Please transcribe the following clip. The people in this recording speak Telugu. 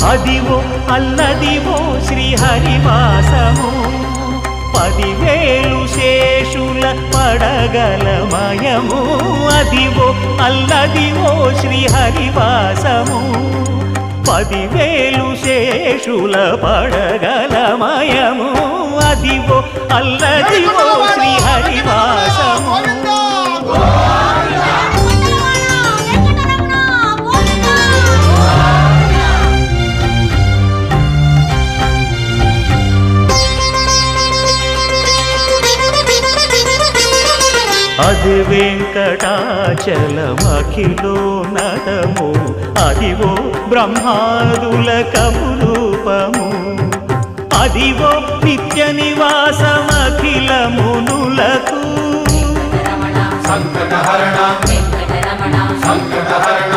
అదివో అల్లదివో శ్రీహరివాసము 10,000 శేషుల పడగలమయము అదివో అల్లదివో శ్రీహరివాసము 10,000 శేషుల పడగలమయము అదివో అల్లదివో శ్రీహరివాసము అది వెంకటాచలమఖిలోన్నతము అదివో బ్రహ్మాదుల కపురూపము అదివో నిత్య నివాసమఖిల మునులకు సంకటహరణ సంకటహరణ